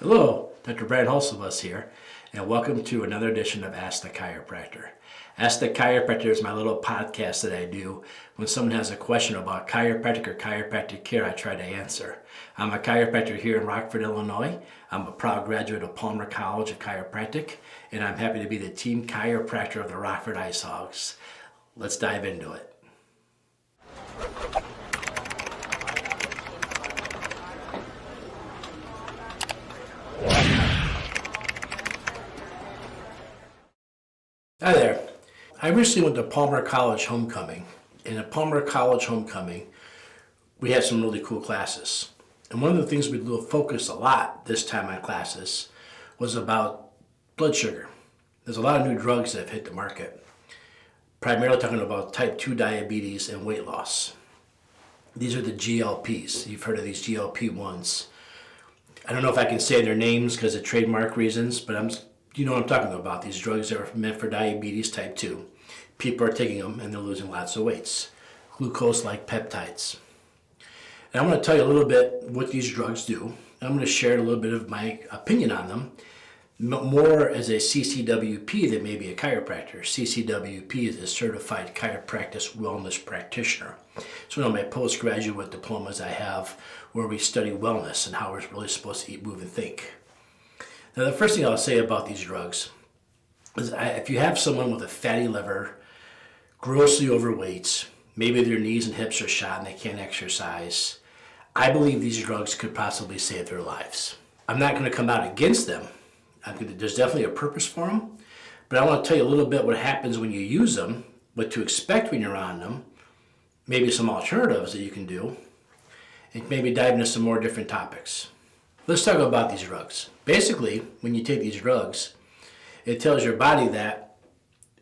Hello, Dr. Brant Hulsebus here, and welcome to another edition of Ask the Chiropractor. Ask the Chiropractor is my little podcast that I do when someone has a question about chiropractic or chiropractic care. I try to answer. I'm a chiropractor here in Rockford, Illinois. I'm a proud graduate of Palmer College of Chiropractic, and I'm happy to be the team chiropractor of the Rockford Ice Hogs. Let's dive into it. Hi there. I recently went to Palmer College Homecoming. In a Palmer College Homecoming, we had some really cool classes. And one of the things we focused a lot this time on classes was about blood sugar. There's a lot of new drugs that have hit the market, primarily talking about type 2 diabetes and weight loss. These are the GLPs. You've heard of these GLP-1s. I don't know if I can say their names because of trademark reasons, but you know what I'm talking about. These drugs are meant for diabetes type 2. People are taking them and they're losing lots of weights. Glucose-like peptides. And I'm going to tell you a little bit what these drugs do. I'm going to share a little bit of my opinion on them, more as a CCWP than maybe a chiropractor. CCWP is a Certified Chiropractic Wellness Practitioner. It's one of my postgraduate diplomas I have where we study wellness and how we're really supposed to eat, move, and think. Now, the first thing I'll say about these drugs is if you have someone with a fatty liver, grossly overweight, maybe their knees and hips are shot and they can't exercise, I believe these drugs could possibly save their lives. I'm not going to come out against them. There's definitely a purpose for them, but I want to tell you a little bit what happens when you use them, what to expect when you're on them, maybe some alternatives that you can do, and maybe dive into some more different topics. Let's talk about these drugs. Basically, when you take these drugs, it tells your body that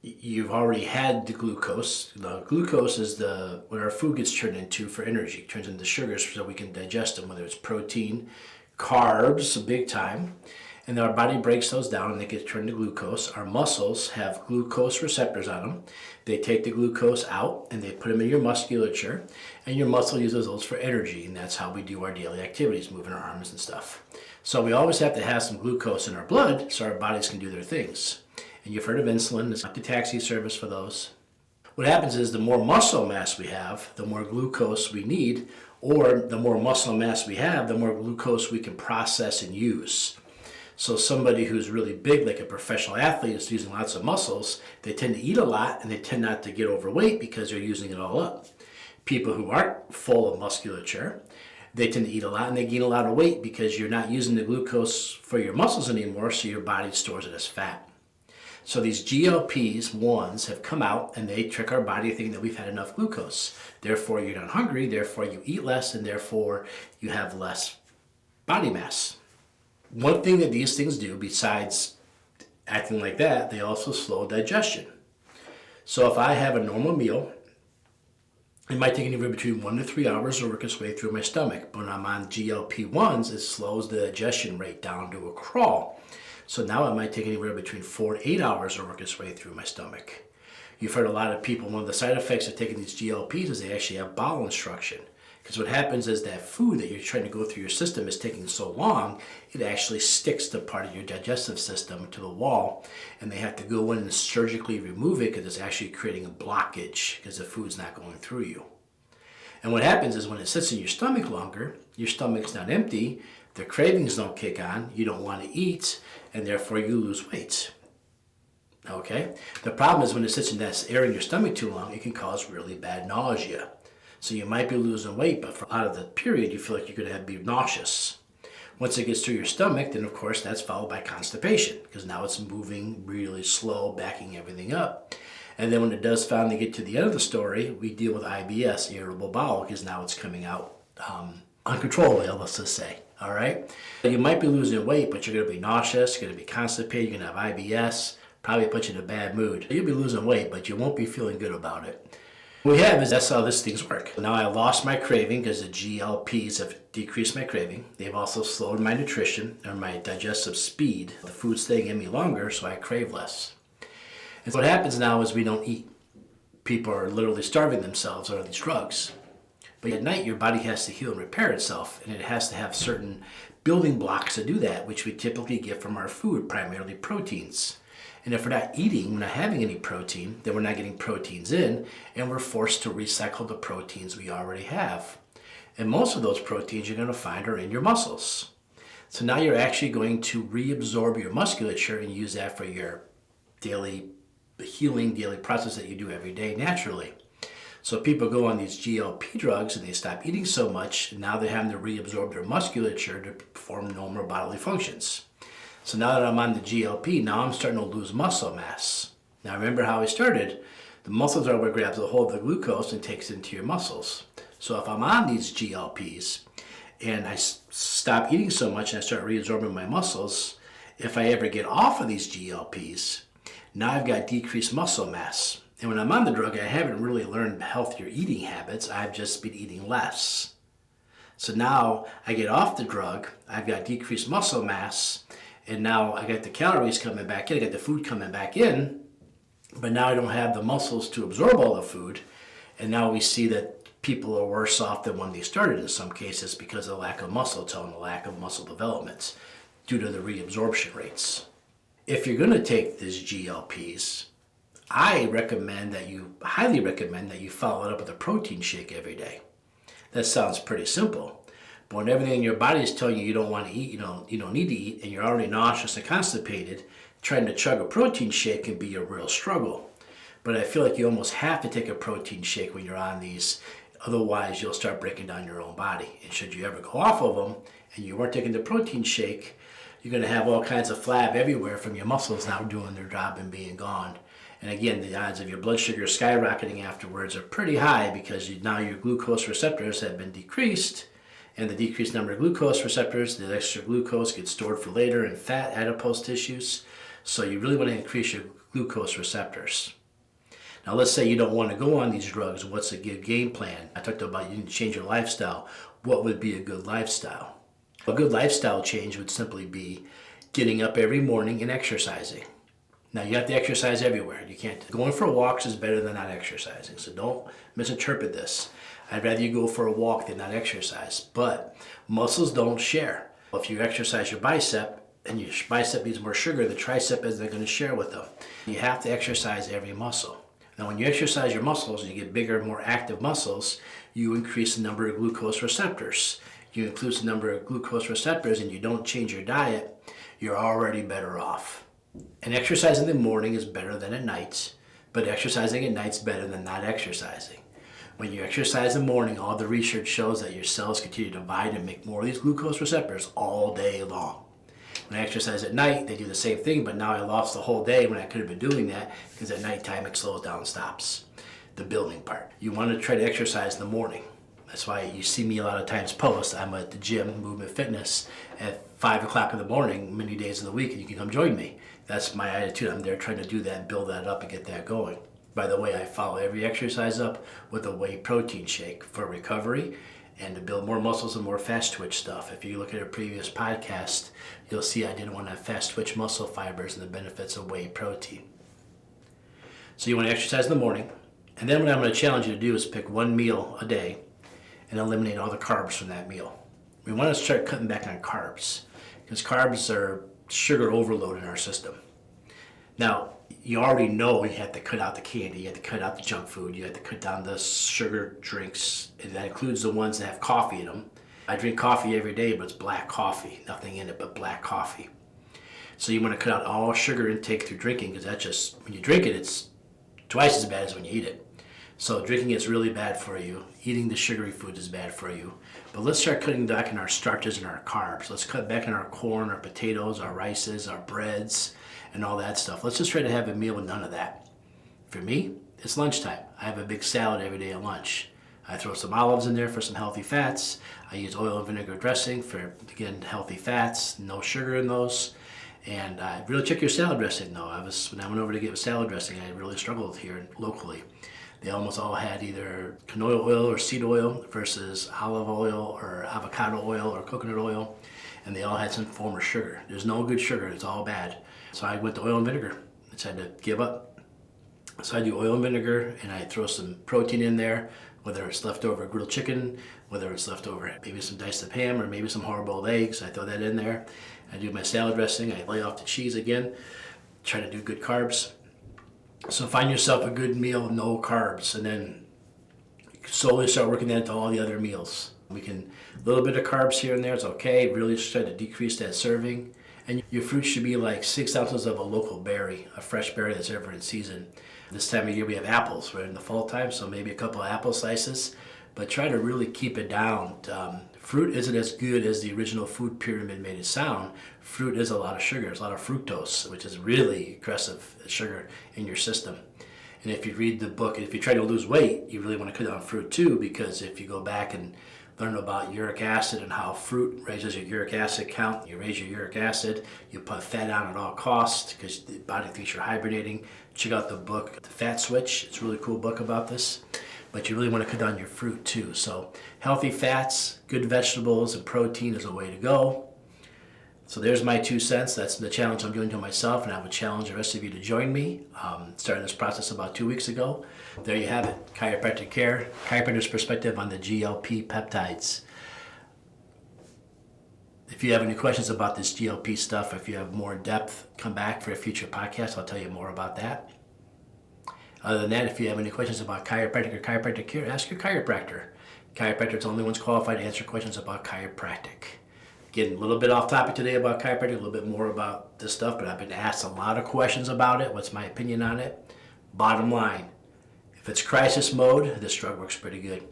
you've already had the glucose. The glucose is what our food gets turned into for energy. It turns into sugars so we can digest them, whether it's protein, carbs, big time. And our body breaks those down and they get turned to glucose. Our muscles have glucose receptors on them. They take the glucose out and they put them in your musculature, and your muscle uses those for energy, and that's how we do our daily activities, moving our arms and stuff. So we always have to have some glucose in our blood so our bodies can do their things. And you've heard of insulin. It's not the taxi service for those. What happens is the more muscle mass we have, the more glucose we need, or the more muscle mass we have, the more glucose we can process and use. So somebody who's really big, like a professional athlete, is using lots of muscles, they tend to eat a lot and they tend not to get overweight because they're using it all up. People who aren't full of musculature, they tend to eat a lot and they gain a lot of weight because you're not using the glucose for your muscles anymore, so your body stores it as fat. So these GLP-1s have come out and they trick our body thinking that we've had enough glucose. Therefore, you're not hungry, therefore you eat less, and therefore you have less body mass. One thing that these things do, besides acting like that, they also slow digestion. So if I have a normal meal, it might take anywhere between 1 to 3 hours to work its way through my stomach. But when I'm on GLP-1s, it slows the digestion rate down to a crawl. So now it might take anywhere between 4 to 8 hours to work its way through my stomach. You've heard a lot of people, one of the side effects of taking these GLPs is they actually have bowel obstruction. Because what happens is that food that you're trying to go through your system is taking so long, it actually sticks to part of your digestive system, to the wall, and they have to go in and surgically remove it because it's actually creating a blockage because the food's not going through you. And what happens is when it sits in your stomach longer, your stomach's not empty, the cravings don't kick on, you don't want to eat, and therefore you lose weight. Okay? The problem is when it sits in that area in your stomach too long, it can cause really bad nausea. So you might be losing weight, but for out of the period, you feel like you're going to be nauseous. Once it gets through your stomach, then of course that's followed by constipation, because now it's moving really slow, backing everything up. And then when it does finally get to the end of the story, we deal with IBS, irritable bowel, because now it's coming out uncontrollably, let's just say. All right? You might be losing weight, but you're going to be nauseous, you're going to be constipated, you're going to have IBS, probably put you in a bad mood. You'll be losing weight, but you won't be feeling good about it. What we have is that's how these things work. Now I lost my craving because the GLPs have decreased my craving. They've also slowed my nutrition or my digestive speed. The food's staying in me longer, so I crave less. And so what happens now is we don't eat. People are literally starving themselves out of these drugs. But at night, your body has to heal and repair itself, and it has to have certain building blocks to do that, which we typically get from our food, primarily proteins. And if we're not eating, we're not having any protein, then we're not getting proteins in, and we're forced to recycle the proteins we already have. And most of those proteins you're going to find are in your muscles. So now you're actually going to reabsorb your musculature and use that for your daily healing, daily process that you do every day naturally. So people go on these GLP drugs and they stop eating so much, and now they're having to reabsorb their musculature to perform normal bodily functions. So now that I'm on the GLP, now I'm starting to lose muscle mass. Now remember how I started. The muscles are what grabs a hold of the glucose and takes it into your muscles. So if I'm on these GLPs and I stop eating so much and I start reabsorbing my muscles, if I ever get off of these GLPs, now I've got decreased muscle mass. And when I'm on the drug, I haven't really learned healthier eating habits. I've just been eating less. So now I get off the drug, I've got decreased muscle mass, and now I got the calories coming back in, I got the food coming back in, but now I don't have the muscles to absorb all the food. And now we see that people are worse off than when they started in some cases because of the lack of muscle tone, the lack of muscle development due to the reabsorption rates. If you're going to take these GLPs, I highly recommend that you follow it up with a protein shake every day. That sounds pretty simple, but when everything in your body is telling you you don't want to eat, you don't need to eat, and you're already nauseous and constipated, trying to chug a protein shake can be a real struggle. But I feel like you almost have to take a protein shake when you're on these, otherwise you'll start breaking down your own body. And should you ever go off of them and you weren't taking the protein shake, you're going to have all kinds of flab everywhere from your muscles not doing their job and being gone. And again, the odds of your blood sugar skyrocketing afterwards are pretty high because now your glucose receptors have been decreased, and the decreased number of glucose receptors, the extra glucose gets stored for later in fat adipose tissues. So you really want to increase your glucose receptors. Now let's say you don't want to go on these drugs. What's a good game plan? I talked about you need to change your lifestyle. What would be a good lifestyle? A good lifestyle change would simply be getting up every morning and exercising. Now you have to exercise everywhere. You can't. Going for walks is better than not exercising. So don't misinterpret this. I'd rather you go for a walk than not exercise. But muscles don't share. If you exercise your bicep and your bicep needs more sugar, the tricep isn't going to share with them. You have to exercise every muscle. Now when you exercise your muscles and you get bigger, more active muscles, you increase the number of glucose receptors. You increase the number of glucose receptors and you don't change your diet, you're already better off. And exercising in the morning is better than at night, but exercising at night is better than not exercising. When you exercise in the morning, all the research shows that your cells continue to divide and make more of these glucose receptors all day long. When I exercise at night, they do the same thing, but now I lost the whole day when I could have been doing that because at nighttime it slows down and stops the building part. You want to try to exercise in the morning. That's why you see me a lot of times post. I'm at the gym, Movement Fitness, at 5 o'clock in the morning, many days of the week, and you can come join me. That's my attitude. I'm there trying to do that and build that up and get that going. By the way, I follow every exercise up with a whey protein shake for recovery and to build more muscles and more fast twitch stuff. If you look at a previous podcast, you'll see I didn't want to have fast twitch muscle fibers and the benefits of whey protein. So you want to exercise in the morning, and then what I'm going to challenge you to do is pick one meal a day and eliminate all the carbs from that meal. We want to start cutting back on carbs because carbs are sugar overload in our system. Now, you already know you have to cut out the candy, you have to cut out the junk food, you have to cut down the sugar drinks, and that includes the ones that have coffee in them. I drink coffee every day, but it's black coffee, nothing in it but black coffee. So you want to cut out all sugar intake through drinking because that's just, when you drink it, it's twice as bad as when you eat it. So drinking is really bad for you. Eating the sugary food is bad for you. But let's start cutting back on our starches and our carbs. Let's cut back on our corn, our potatoes, our rices, our breads, and all that stuff. Let's just try to have a meal with none of that. For me, it's lunchtime. I have a big salad every day at lunch. I throw some olives in there for some healthy fats. I use oil and vinegar dressing for, again, healthy fats, no sugar in those. And really check your salad dressing though. When I went over to get salad dressing, I really struggled here locally. They almost all had either canola oil or seed oil versus olive oil or avocado oil or coconut oil. And they all had some form of sugar. There's no good sugar, it's all bad. So I went to oil and vinegar. I just had to give up. So I do oil and vinegar and I throw some protein in there, whether it's leftover grilled chicken, whether it's leftover maybe some diced up ham or maybe some hard-boiled eggs. I throw that in there. I do my salad dressing. I lay off the cheese again. Try to do good carbs. So find yourself a good meal, no carbs, and then slowly start working that into all the other meals. A little bit of carbs here and there is okay. Really try to decrease that serving. And your fruit should be like 6 ounces of a local berry, a fresh berry that's ever in season. This time of year we have apples. We're in the fall time, so maybe a couple of apple slices, but try to really keep it down. Fruit isn't as good as the original food pyramid made it sound. Fruit is a lot of sugar. It's a lot of fructose, which is really aggressive sugar in your system. And if you read the book, if you try to lose weight, you really want to cut down fruit too, because if you go back and learn about uric acid and how fruit raises your uric acid count, you raise your uric acid, you put fat on at all costs because the body thinks you're hibernating. Check out the book, The Fat Switch. It's a really cool book about this. But you really want to cut down your fruit too. So healthy fats, good vegetables, and protein is a way to go. So there's my 2 cents. That's the challenge I'm doing to myself, and I would challenge the rest of you to join me. Started this process about 2 weeks ago. There you have it, chiropractic care, chiropractor's perspective on the GLP peptides. If you have any questions about this GLP stuff, if you have more depth, come back for a future podcast. I'll tell you more about that. Other than that, if you have any questions about chiropractic or chiropractic care, ask your chiropractor. Chiropractor is the only ones qualified to answer questions about chiropractic. Getting a little bit off topic today about chiropractic, a little bit more about this stuff, but I've been asked a lot of questions about it. What's my opinion on it? Bottom line, if it's crisis mode, this drug works pretty good.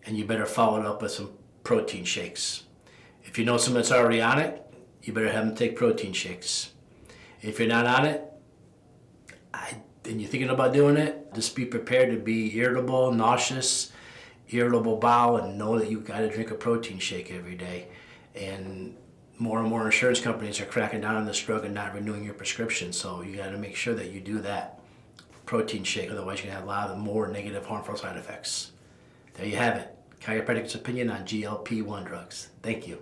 And you better follow it up with some protein shakes. If you know someone that's already on it, you better have them take protein shakes. If you're not on it, and you're thinking about doing it, just be prepared to be irritable, nauseous, irritable bowel, and know that you've got to drink a protein shake every day. And more insurance companies are cracking down on this drug and not renewing your prescription, so you got to make sure that you do that protein shake, otherwise you're going to have a lot of more negative, harmful side effects. There you have it. Chiropractic's opinion on GLP-1 drugs. Thank you.